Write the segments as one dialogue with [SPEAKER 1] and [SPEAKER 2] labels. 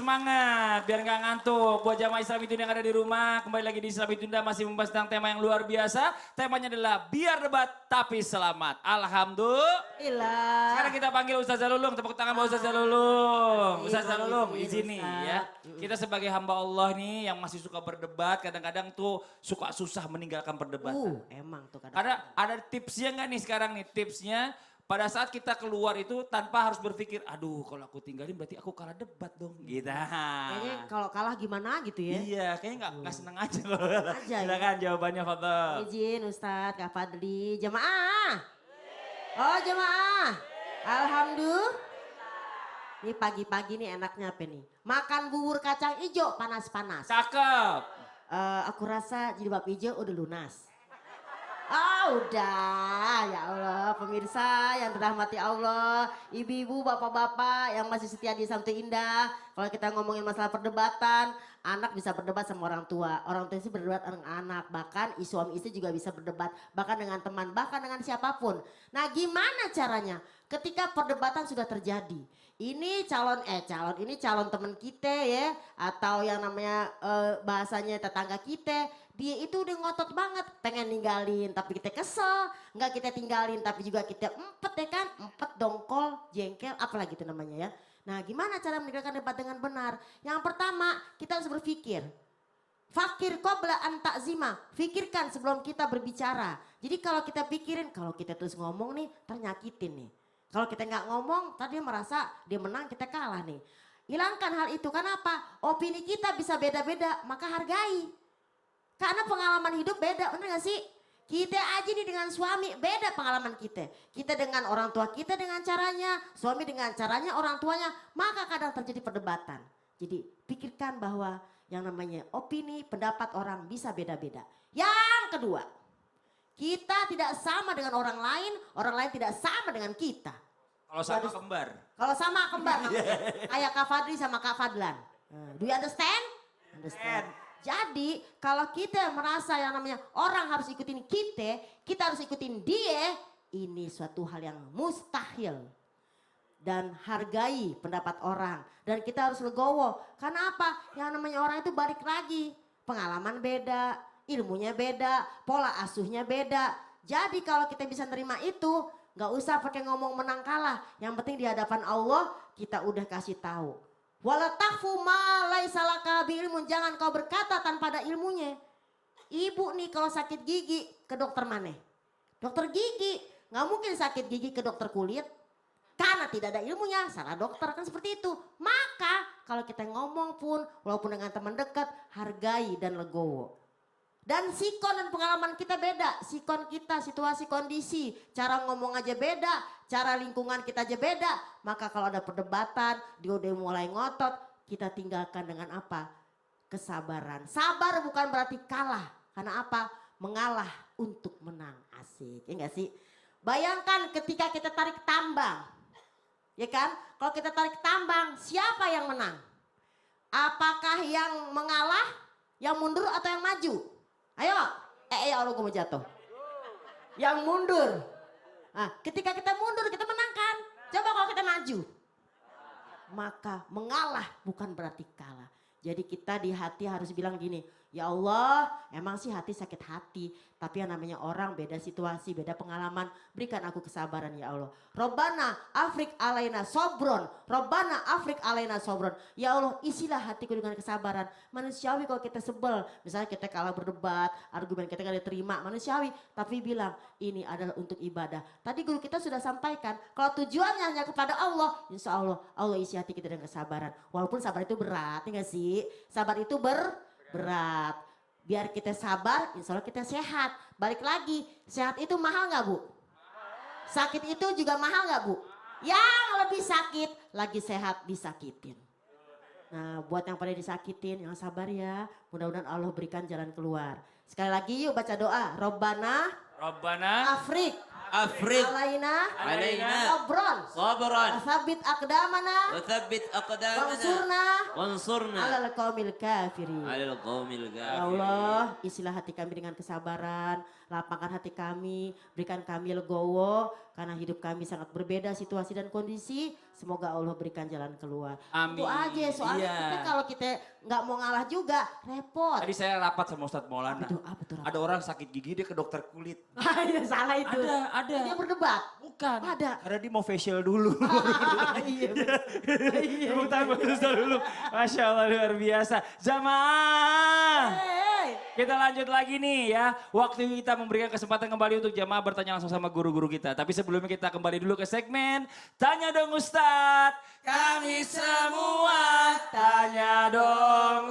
[SPEAKER 1] semangat, biar nggak ngantuk. Buat jamaah Islam Tunda yang ada di rumah, kembali lagi di Islam Tunda masih membahas tentang tema yang luar biasa. Temanya adalah biar debat tapi selamat. Alhamdulillah. Sekarang kita panggil Ustaz Zalulung, tepuk tangan buat Ustaz Zalulung. Ustaz Zalulung, izin nih ya. Kita sebagai hamba Allah nih yang masih suka berdebat, kadang-kadang tuh suka susah meninggalkan perdebatan.
[SPEAKER 2] Emang tuh kadang.
[SPEAKER 1] Ada tipsnya nggak nih sekarang nih tipsnya? Pada saat kita keluar itu tanpa harus berpikir, aduh kalau aku tinggalin berarti aku kalah debat dong. Gitu.
[SPEAKER 2] Kayaknya kalau kalah gimana gitu ya.
[SPEAKER 1] Iya, kayaknya nggak seneng aja kalau kalah.
[SPEAKER 2] Aja,
[SPEAKER 1] Silakan jawabannya Fadl.
[SPEAKER 2] Izin Ustadz, Kak Fadli, jemaah. Oh jemaah, alhamdulillah. Ini pagi-pagi nih enaknya apa nih? Makan bubur kacang hijau panas-panas.
[SPEAKER 1] Cakep.
[SPEAKER 2] Aku rasa jilbab hijau udah lunas. Udah, ya Allah, pemirsa yang dirahmati Allah, ibu-ibu, bapak-bapak yang masih setia di Santu Indah. Kalau kita ngomongin masalah perdebatan, anak bisa berdebat sama orang tua sih berdebat dengan anak, bahkan suami istri juga bisa berdebat, bahkan dengan teman, bahkan dengan siapapun. Nah, gimana caranya? Ketika perdebatan sudah terjadi, ini calon teman kita ya, atau yang namanya bahasanya tetangga kita. Dia itu udah ngotot banget pengen ninggalin tapi kita kesel, nggak kita tinggalin tapi juga kita empet ya kan, empet, dongkol, jengkel, apalagi itu namanya ya. Nah gimana cara meninggalkan debat dengan benar? Yang pertama kita harus berpikir. Fakir qabla an ta'zima, pikirkan sebelum kita berbicara. Jadi kalau kita pikirin, kalau kita terus ngomong nih ternyakitin nih. Kalau kita nggak ngomong, tadi dia merasa dia menang kita kalah nih. Hilangkan hal itu, karena apa? Opini kita bisa beda-beda, maka hargai. Karena pengalaman hidup beda, bener gak sih? Kita aja nih dengan suami, beda pengalaman kita. Kita dengan orang tua kita dengan caranya, suami dengan caranya, orang tuanya. Maka kadang terjadi perdebatan. Jadi pikirkan bahwa yang namanya opini, pendapat orang bisa beda-beda. Yang kedua, kita tidak sama dengan orang lain tidak sama dengan kita.
[SPEAKER 1] Kalau sama kembar.
[SPEAKER 2] Kalau sama kembar namanya. Kayak Kak Fadli sama Kak Fadlan. Do you understand? Understand. Jadi kalau kita merasa yang namanya orang harus ikutin kita harus ikutin dia, ini suatu hal yang mustahil. Dan hargai pendapat orang. Dan kita harus legowo. Karena apa? Yang namanya orang itu balik lagi. Pengalaman beda, ilmunya beda, pola asuhnya beda. Jadi kalau kita bisa nerima itu, gak usah pakai ngomong menang kalah. Yang penting di hadapan Allah kita udah kasih tahu. Wala takfu ma laisa laka biilmun, jangan kau berkata tanpa ada ilmunya. Ibu nih kalau sakit gigi ke dokter mana? Dokter gigi, nggak mungkin sakit gigi ke dokter kulit. Karena tidak ada ilmunya, salah dokter kan seperti itu. Maka kalau kita ngomong pun walaupun dengan teman dekat, hargai dan legowo. Dan sikon dan pengalaman kita beda, sikon kita, situasi kondisi, cara ngomong aja beda, cara lingkungan kita aja beda. Maka kalau ada perdebatan, dia udah mulai ngotot, kita tinggalkan dengan apa? Kesabaran. Sabar bukan berarti kalah, karena apa? Mengalah untuk menang, asik, ya enggak sih? Bayangkan ketika kita tarik tambang, ya kan? Kalau kita tarik tambang, siapa yang menang? Apakah yang mengalah, yang mundur atau yang maju? Ayo, ya Allah gue mau jatuh. Yang mundur. Nah, ketika kita mundur kita menang kan? Coba kalau kita maju. Maka mengalah bukan berarti kalah. Jadi kita di hati harus bilang gini, ya Allah emang sih hati sakit hati. Tapi yang namanya orang beda situasi, beda pengalaman. Berikan aku kesabaran ya Allah. Robbana afrik alaina sobron. Robbana afrik alaina sobron. Ya Allah isilah hatiku dengan kesabaran. Manusiawi kalau kita sebel. Misalnya kita kalah berdebat, argumen kita gak diterima. Manusiawi, tapi bilang ini adalah untuk ibadah. Tadi guru kita sudah sampaikan. Kalau tujuannya hanya kepada Allah, insya Allah Allah isi hati kita dengan kesabaran. Walaupun sabar itu berat, ya gak sih? Sabar itu berat. Biar kita sabar, insya Allah kita sehat. Balik lagi, sehat itu mahal gak Bu? Sakit itu juga mahal gak Bu? Yang lebih sakit, lagi sehat disakitin. Nah buat yang pada disakitin, yang sabar ya. Mudah-mudahan Allah berikan jalan keluar. Sekali lagi yuk baca doa. Robbana Afrik alaina sabron Sabit akdamana wansurna alal qaumil kafirin. Ya Allah isilah hati kami dengan kesabaran, lapangkan hati kami, berikan kami legowo karena hidup kami sangat berbeda situasi dan kondisi. semoga Allah berikan jalan keluar.
[SPEAKER 1] Amin.
[SPEAKER 2] Itu aja soalnya
[SPEAKER 1] Iya.
[SPEAKER 2] kita kalau kita nggak mau ngalah juga repot.
[SPEAKER 1] Tadi saya rapat sama Ustadz Maulana.
[SPEAKER 2] Apa tuh?
[SPEAKER 1] Ada orang sakit gigi dia ke dokter kulit.
[SPEAKER 2] Iya salah itu.
[SPEAKER 1] Ada.
[SPEAKER 2] Dia berdebat.
[SPEAKER 1] Bukan.
[SPEAKER 2] Ada.
[SPEAKER 1] Karena dia mau facial dulu.
[SPEAKER 2] Iya.
[SPEAKER 1] Tepuk tangan buat Ustadz dulu. Masya Allah luar biasa. Jamaah. Kita lanjut lagi nih ya. Waktu kita memberikan kesempatan kembali untuk jamaah bertanya langsung sama guru-guru kita. Tapi sebelumnya kita kembali dulu ke segmen Tanya Dong Ustadz. Kami semua tanya dong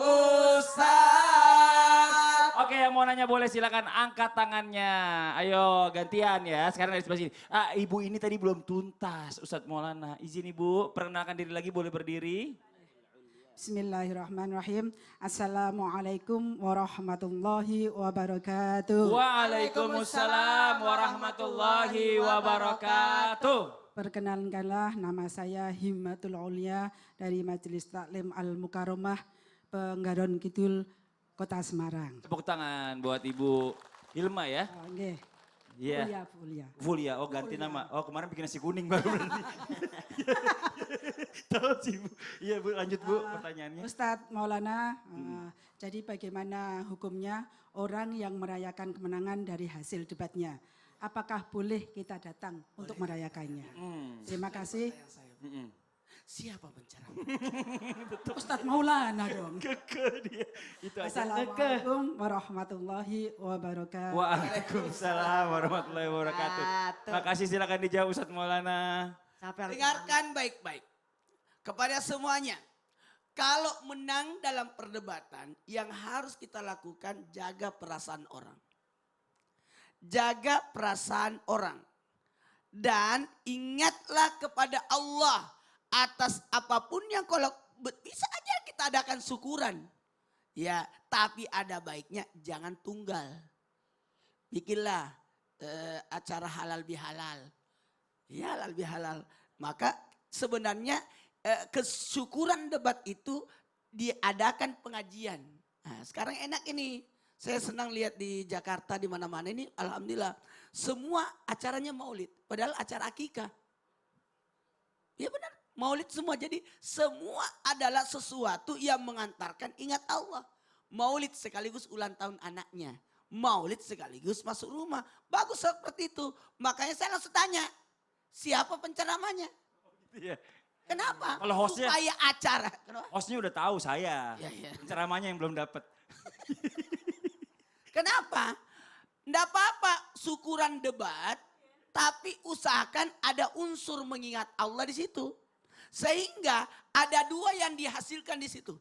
[SPEAKER 1] Ustadz. Oke yang mau nanya boleh silakan angkat tangannya. Ayo gantian ya. Sekarang dari sebelah sini. Ibu ini tadi belum tuntas Ustadz Maulana. Izin ibu perkenalkan diri lagi boleh berdiri.
[SPEAKER 3] Bismillahirrahmanirrahim. Assalamualaikum warahmatullahi wabarakatuh.
[SPEAKER 1] Waalaikumsalam warahmatullahi wabarakatuh.
[SPEAKER 3] Perkenalkanlah nama saya Himmatul Aulia dari Majelis Taklim Al-Mukarramah Penggaron Kidul Kota Semarang.
[SPEAKER 1] Tepuk tangan buat Ibu Hilma ya.
[SPEAKER 3] Nggih.
[SPEAKER 1] Iya.
[SPEAKER 3] Fulia.
[SPEAKER 1] Fulia, oh ganti nama. Oh kemarin bikin nasi kuning baru berarti. Tahu sih Bu. Iya Bu lanjut Bu pertanyaannya.
[SPEAKER 3] Ustadz Maulana, jadi bagaimana hukumnya orang yang merayakan kemenangan dari hasil debatnya? Apakah boleh kita datang untuk merayakannya? Terima kasih.
[SPEAKER 4] Siapa pencerama?
[SPEAKER 3] Ustadz Maulana dong.
[SPEAKER 1] Keke dia. Itu aja.
[SPEAKER 3] Assalamualaikum warahmatullahi wabarakatuh.
[SPEAKER 1] Waalaikumsalam warahmatullahi wabarakatuh. Makasih silakan dijawab Ustadz Maulana.
[SPEAKER 4] Dengarkan baik-baik. Kepada semuanya. Kalau menang dalam perdebatan yang harus kita lakukan jaga perasaan orang. Jaga perasaan orang. Dan ingatlah kepada Allah. Atas apapun yang kalau bisa aja kita adakan syukuran. Ya, tapi ada baiknya jangan tunggal. Bikinlah acara halal bihalal. Ya, halal bihalal. Maka sebenarnya kesyukuran debat itu diadakan pengajian. Nah, sekarang enak ini. Saya senang lihat di Jakarta di mana-mana ini alhamdulillah semua acaranya maulid, padahal acara akikah. Ya benar. Maulid semua, jadi semua adalah sesuatu yang mengantarkan ingat Allah. Maulid sekaligus ulang tahun anaknya. Maulid sekaligus masuk rumah. Bagus seperti itu. Makanya saya langsung tanya, siapa penceramanya?
[SPEAKER 1] Iya.
[SPEAKER 4] Kenapa?
[SPEAKER 1] Kalau hostnya-
[SPEAKER 4] Supaya acara. Kenapa?
[SPEAKER 1] Hostnya udah tahu saya.
[SPEAKER 4] Ya.
[SPEAKER 1] Penceramanya yang belum dapat.
[SPEAKER 4] Kenapa? Nggak apa-apa syukuran debat, tapi usahakan ada unsur mengingat Allah di situ. Sehingga ada dua yang dihasilkan di situ.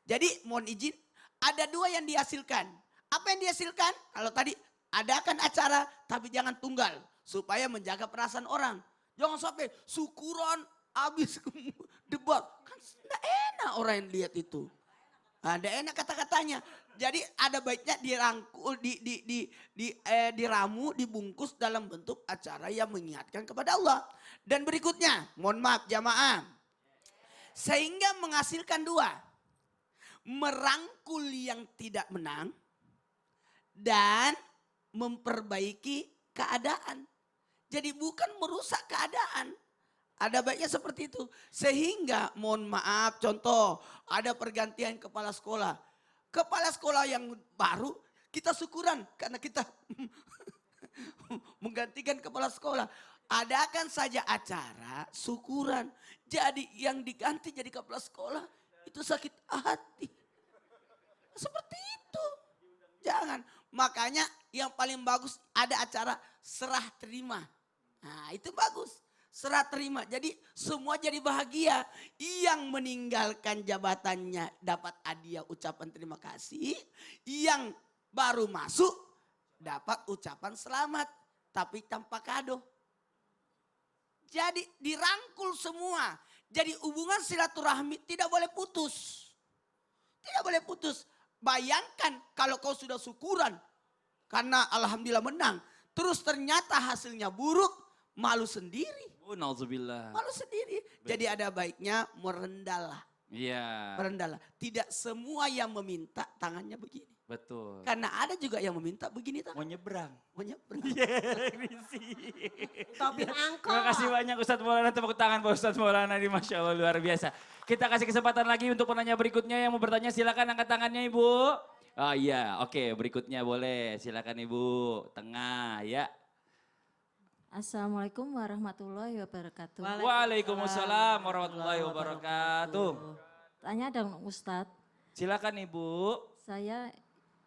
[SPEAKER 4] Jadi mohon izin, ada dua yang dihasilkan. Apa yang dihasilkan? Kalau tadi adakan acara tapi jangan tunggal. Supaya menjaga perasaan orang. Jangan sampai syukuran habis debat. Kan tidak enak orang yang lihat itu. Ada enak kata-katanya. Jadi ada baiknya dirangkul, diramu, dibungkus dalam bentuk acara yang mengingatkan kepada Allah. Dan berikutnya, mohon maaf jamaah. Sehingga menghasilkan dua. Merangkul yang tidak menang dan memperbaiki keadaan. Jadi bukan merusak keadaan. Ada baiknya seperti itu. Sehingga mohon maaf contoh ada pergantian kepala sekolah. Kepala sekolah yang baru kita syukuran karena kita menggantikan kepala sekolah. Adakan saja acara syukuran. Jadi yang diganti jadi kepala sekolah itu sakit hati. Seperti itu. Jangan. Makanya yang paling bagus ada acara serah terima. Nah itu bagus. Serah terima. Jadi semua jadi bahagia. Yang meninggalkan jabatannya dapat hadiah ucapan terima kasih. Yang baru masuk dapat ucapan selamat. Tapi tanpa kado. Jadi dirangkul semua. Jadi hubungan silaturahmi tidak boleh putus. Tidak boleh putus. Bayangkan kalau kau sudah syukuran. Karena alhamdulillah menang. Terus ternyata hasilnya buruk. Malu sendiri.
[SPEAKER 1] Oh na'udzubillah.
[SPEAKER 4] Malu sendiri. Jadi ada baiknya merendahlah.
[SPEAKER 1] Iya.
[SPEAKER 4] Merendahlah. Tidak semua yang meminta tangannya begini.
[SPEAKER 1] Betul.
[SPEAKER 4] Karena ada juga yang meminta begini tak?
[SPEAKER 1] Mau nyebrang.
[SPEAKER 4] Mau nyebrang.
[SPEAKER 2] Topin angkot.
[SPEAKER 1] Terima kasih banyak Ustadz Maulana, tepuk tangan Pak Ustadz Maulana ini, Masya Allah luar biasa. Kita kasih kesempatan lagi untuk penanya berikutnya yang mau bertanya, silakan angkat tangannya Ibu. Oh iya, oke, berikutnya boleh, silakan Ibu, tengah ya.
[SPEAKER 5] Assalamualaikum warahmatullahi wabarakatuh.
[SPEAKER 1] Waalaikumsalam warahmatullahi wabarakatuh.
[SPEAKER 5] Tanya dong Ustadz,
[SPEAKER 1] Silakan Ibu.
[SPEAKER 5] saya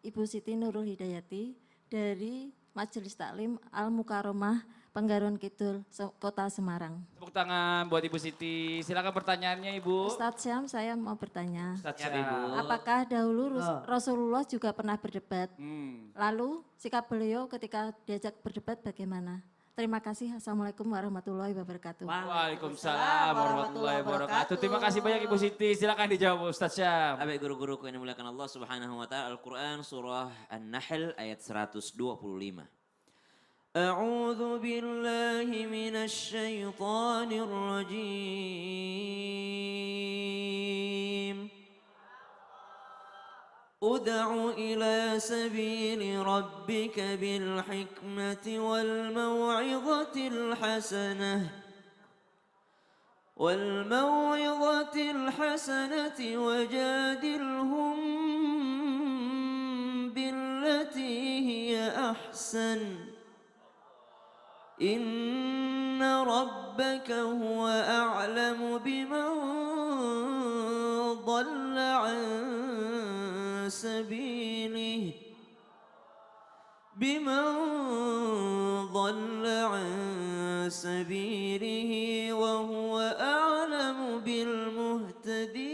[SPEAKER 5] Ibu Siti Nurul Hidayati dari Majelis Taklim Al Mukaromah Penggaron Kidul, Kota Semarang.
[SPEAKER 1] Tepuk tangan buat Ibu Siti. Silakan pertanyaannya Ibu.
[SPEAKER 5] Ustadz Syam, saya mau bertanya,
[SPEAKER 1] Ustadz
[SPEAKER 4] Ya,
[SPEAKER 1] Syam.
[SPEAKER 4] Ibu.
[SPEAKER 5] apakah dahulu Rasulullah juga pernah berdebat?
[SPEAKER 1] Hmm.
[SPEAKER 5] Lalu sikap beliau ketika diajak berdebat bagaimana? Terima kasih. Assalamualaikum warahmatullahi wabarakatuh.
[SPEAKER 1] Waalaikumsalam warahmatullahi wabarakatuh. Terima kasih banyak Ibu Siti. Silakan dijawab Ustadz Syam.
[SPEAKER 6] Baik guru-guruku yang dimuliakan Allah Subhanahu wa taala, Al-Qur'an surah An-Nahl ayat 125. A'udzu billahi minasy syaithanir rajim. Ud'u ila sabili rabbika bil hikmati wal mau'izatil hasanah. والموعظة الحسنة وجادلهم بالتي هي أحسن إن ربك هو أعلم بمن ضل عن سبيله وهو أعلم بالمهتدين.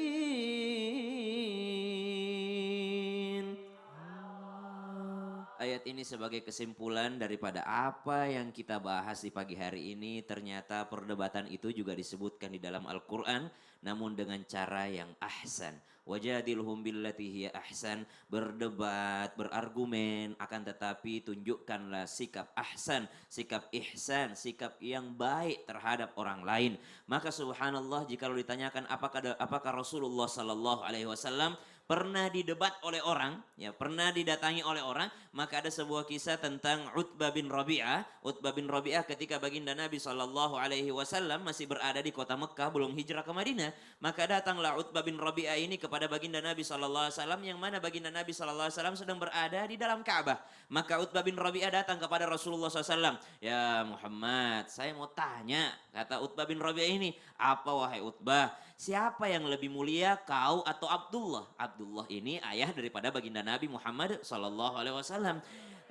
[SPEAKER 6] Ayat ini sebagai kesimpulan daripada apa yang kita bahas di pagi hari ini. Ternyata perdebatan itu juga disebutkan di dalam Al-Quran, namun dengan cara yang ahsan. Wajadilhum billati hiya ahsan, berdebat, berargumen, akan tetapi tunjukkanlah sikap ahsan, sikap ihsan, sikap yang baik terhadap orang lain. Maka subhanallah, jika ditanyakan apakah Rasulullah sallallahu alaihi wasallam pernah didebat oleh orang, ya pernah didatangi oleh orang, maka ada sebuah kisah tentang Utbah bin Rabi'ah. Utbah bin Rabi'ah ketika baginda Nabi sallallahu alaihi wasallam masih berada di kota Mekah, belum hijrah ke Madinah, maka datanglah Utbah bin Rabi'ah ini kepada baginda Nabi sallallahu alaihi wasallam, yang mana baginda Nabi sallallahu alaihi wasallam sedang berada di dalam Ka'bah. Maka Utbah bin Rabi'ah datang kepada Rasulullah SAW. Ya Muhammad, saya mau tanya, kata Utbah bin Rabi'ah ini, apa wahai Utbah, siapa yang lebih mulia, kau atau Abdullah? Abdullah ini ayah daripada baginda Nabi Muhammad sallallahu alaihi wasallam.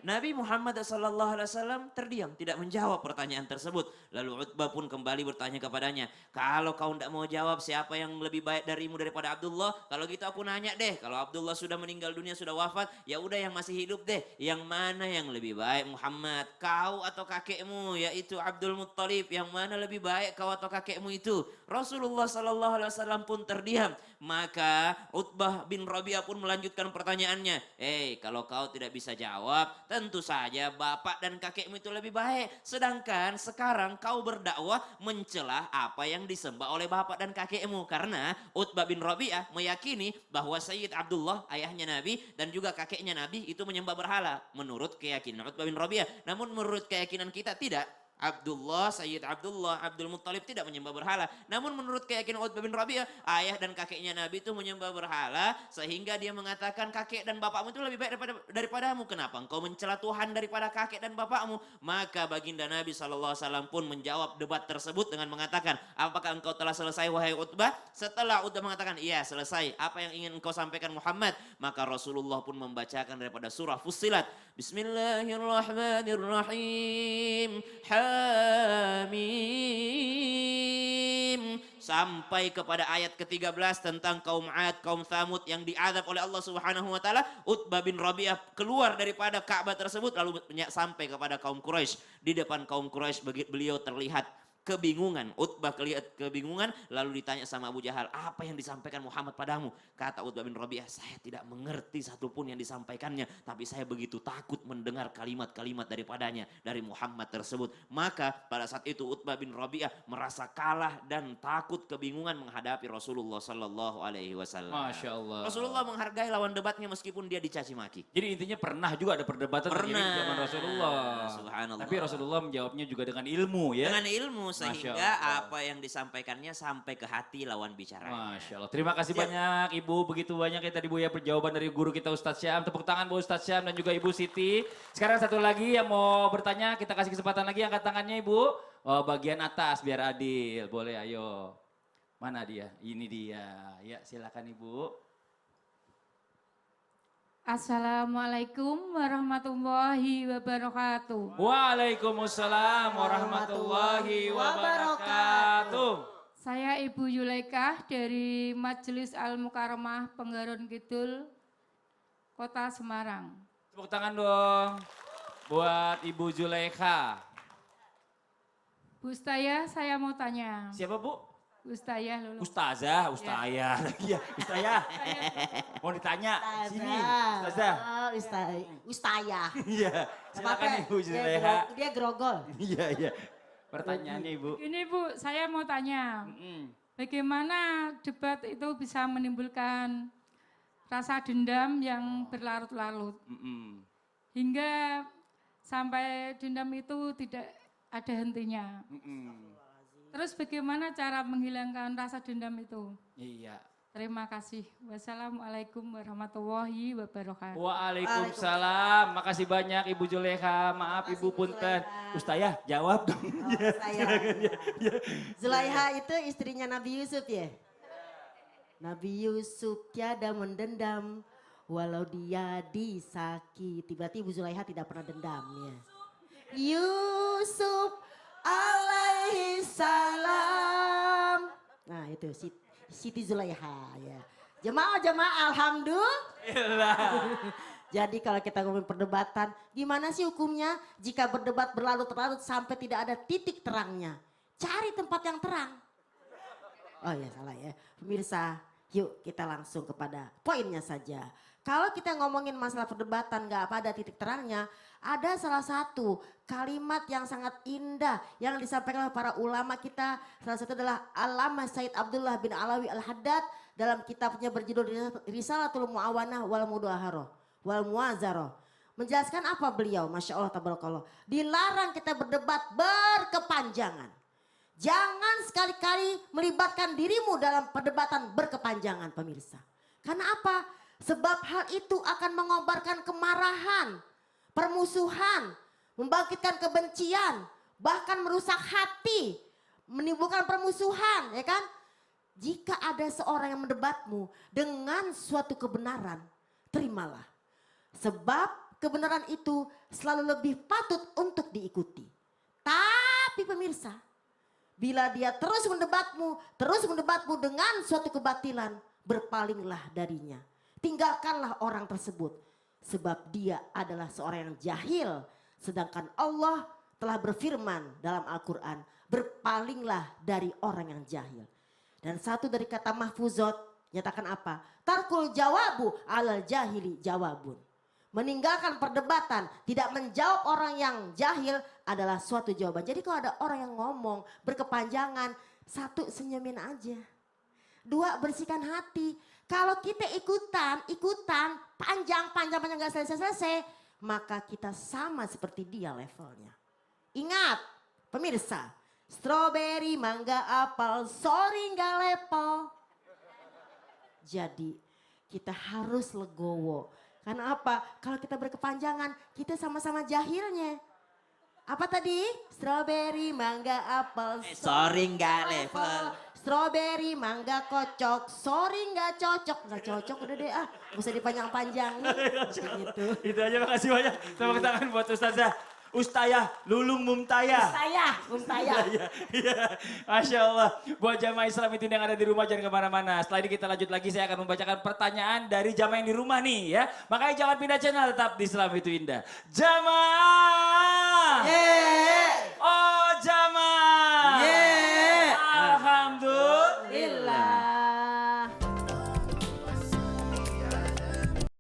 [SPEAKER 6] Nabi Muhammad sallallahu alaihi wasallam terdiam, tidak menjawab pertanyaan tersebut. Lalu Utbah pun kembali bertanya kepadanya, kalau kau tidak mau jawab siapa yang lebih baik darimu daripada Abdullah, kalau gitu aku nanya deh, kalau Abdullah sudah meninggal dunia, sudah wafat, ya udah yang masih hidup deh, yang mana yang lebih baik Muhammad, kau atau kakekmu, yaitu Abdul Muttalib, yang mana lebih baik kau atau kakekmu itu? Rasulullah sallallahu alaihi wasallam pun terdiam. Maka Utbah bin Rabi'ah pun melanjutkan pertanyaannya, kalau kau tidak bisa jawab, tentu saja bapak dan kakekmu itu lebih baik. Sedangkan sekarang kau berdakwah mencela apa yang disembah oleh bapak dan kakekmu. Karena Utbah bin Rabi'ah meyakini bahwa Sayyid Abdullah, ayahnya Nabi, dan juga kakeknya Nabi itu menyembah berhala. Menurut keyakinan Utbah bin Rabi'ah. Namun menurut keyakinan kita tidak. Abdullah, Sayyid Abdullah, Abdul Muttalib tidak menyembah berhala. Namun menurut keyakinan Utbah bin Rabi'ah, ayah dan kakeknya Nabi itu menyembah berhala, sehingga dia mengatakan kakek dan bapakmu itu lebih baik daripadamu. Kenapa engkau mencela Tuhan daripada kakek dan bapakmu? Maka baginda Nabi SAW pun menjawab debat tersebut dengan mengatakan, apakah engkau telah selesai wahai Utbah? Setelah Utbah mengatakan, iya selesai. Apa yang ingin engkau sampaikan Muhammad? Maka Rasulullah pun membacakan daripada surah Fussilat. Bismillahirrahmanirrahim. Hamim, sampai kepada ayat ke-13 tentang kaum Ad, kaum Thamud yang diazab oleh Allah Subhanahu wa taala. Utbah bin Rabi'ah keluar daripada Ka'bah tersebut lalu sampai kepada kaum Quraisy. Di depan kaum Quraisy beliau terlihat kebingungan. Utbah lihat kebingungan lalu ditanya sama Abu Jahal, apa yang disampaikan Muhammad padamu? Kata Utbah bin Rabi'ah, saya tidak mengerti satupun yang disampaikannya, tapi saya begitu takut mendengar kalimat-kalimat daripadanya, dari Muhammad tersebut. Maka pada saat itu Utbah bin Rabi'ah merasa kalah dan takut kebingungan menghadapi Rasulullah Sallallahu Alaihi Wasallam.
[SPEAKER 1] Masya Allah.
[SPEAKER 6] Rasulullah menghargai lawan debatnya meskipun dia dicaci maki.
[SPEAKER 1] Jadi intinya pernah juga ada perdebatan terjadi di zaman Rasulullah.
[SPEAKER 6] Subhanallah.
[SPEAKER 1] Tapi Rasulullah menjawabnya juga dengan ilmu ya.
[SPEAKER 6] Dengan ilmu
[SPEAKER 1] Masya
[SPEAKER 6] sehingga
[SPEAKER 1] Allah.
[SPEAKER 6] apa yang disampaikannya sampai ke hati lawan bicaranya.
[SPEAKER 1] Masya Allah. Terima kasih banyak Ibu. Begitu banyak ya tadi Bu ya jawaban dari guru kita Ustadz Syam. Tepuk tangan buat Ustadz Syam dan juga Ibu Siti. Sekarang satu lagi yang mau bertanya, kita kasih kesempatan lagi, angkat tangannya Ibu. Oh, bagian atas biar adil. Boleh, ayo. Mana dia? Ini dia. Ya silakan Ibu.
[SPEAKER 7] Assalamualaikum warahmatullahi wabarakatuh.
[SPEAKER 1] Waalaikumsalam warahmatullahi wabarakatuh.
[SPEAKER 7] Saya Ibu Yulaikah dari Majelis Al-Mukarramah Penggaron Kidul, Kota Semarang.
[SPEAKER 1] Tepuk tangan dong buat Ibu Zulaikha.
[SPEAKER 7] Bu Ustayah, saya mau tanya.
[SPEAKER 1] Siapa Bu?
[SPEAKER 7] Bu Ustayah lulu.
[SPEAKER 1] Ustazah. Iya, Ustazah. Mau ditanya, sini Ustazah.
[SPEAKER 2] Ustayah.
[SPEAKER 1] Iya, silakan Ibu Zulaikha.
[SPEAKER 2] Dia grogol.
[SPEAKER 1] Iya. Pertanyaannya Ibu.
[SPEAKER 7] Ini Bu, saya mau tanya. Bagaimana debat itu bisa menimbulkan rasa dendam yang berlarut-larut. Hingga sampai dendam itu tidak ada hentinya. Terus bagaimana cara menghilangkan rasa dendam itu?
[SPEAKER 1] Iya.
[SPEAKER 7] Terima kasih. Wassalamualaikum warahmatullahi wabarakatuh.
[SPEAKER 1] Waalaikumsalam. Makasih banyak Ibu Zulaikha. Maaf Ibu punten. Ustayah jawab dong.
[SPEAKER 2] Zulaiha itu istrinya Nabi Yusuf ya? Nabi Yusuf tiada mendendam walau dia disakiti. Berarti Ibu Zulaiha tidak pernah dendam ya. Yusuf alaihi salam. Nah itu Siti Zulaiha ya. Jemaah alhamdulillah. Jadi kalau kita ngomongin perdebatan, gimana sih hukumnya jika berdebat berlarut-larut sampai tidak ada titik terangnya? Cari tempat yang terang. Oh ya salah ya. Pemirsa, yuk kita langsung kepada poinnya saja. Kalau kita ngomongin masalah perdebatan gak ada titik terangnya, ada salah satu kalimat yang sangat indah yang disampaikan oleh para ulama kita. Salah satu adalah Allamah Said Abdullah bin Alawi Al-Haddad dalam kitabnya berjudul Risalatul Mu'awanah wal Mudaharoh wal Muazaroh. Menjelaskan apa beliau? Masya Allah tabarakallah. Dilarang kita berdebat berkepanjangan. Jangan sekali-kali melibatkan dirimu dalam perdebatan berkepanjangan pemirsa. Karena apa? Sebab hal itu akan mengobarkan kemarahan, permusuhan, membangkitkan kebencian, bahkan merusak hati, menimbulkan permusuhan, ya kan? Jika ada seorang yang mendebatmu dengan suatu kebenaran, terimalah. Sebab kebenaran itu selalu lebih patut untuk diikuti. Tapi pemirsa, bila dia terus mendebatmu dengan suatu kebatilan, berpalinglah darinya. Tinggalkanlah orang tersebut. Sebab dia adalah seorang yang jahil. Sedangkan Allah telah berfirman dalam Al-Quran. Berpalinglah dari orang yang jahil. Dan satu dari kata mahfuzot nyatakan apa? Tarkul jawabu alal jahili jawabun. Meninggalkan perdebatan, tidak menjawab orang yang jahil adalah suatu jawaban. Jadi kalau ada orang yang ngomong berkepanjangan, satu senyumin aja. Dua bersihkan hati. Kalau kita ikutan panjang gak selesai, maka kita sama seperti dia levelnya. Ingat pemirsa, strawberry, mangga, apel, sorry gak level. Jadi kita harus legowo. Karena apa? Kalau kita berkepanjangan, kita sama-sama jahilnya. Apa tadi? Strawberry, mangga, apel,
[SPEAKER 6] Sorry nggak level.
[SPEAKER 2] Strawberry, mangga, kocok, sorry nggak cocok. Nggak cocok udah deh nggak usah dipanjang-panjangin. Gitu.
[SPEAKER 1] Itu aja, makasih banyak. Tepuk tangan buat Ustazah. Ustayah Lulung Mumtayah.
[SPEAKER 2] Ustayah.
[SPEAKER 1] Iya, Masya Allah. Buat jamaah Islam itu yang ada di rumah jangan kemana-mana. Setelah ini kita lanjut lagi, saya akan membacakan pertanyaan dari jamaah yang di rumah nih ya. Makanya jangan pindah channel, tetap di Islam itu Indah. Jamaah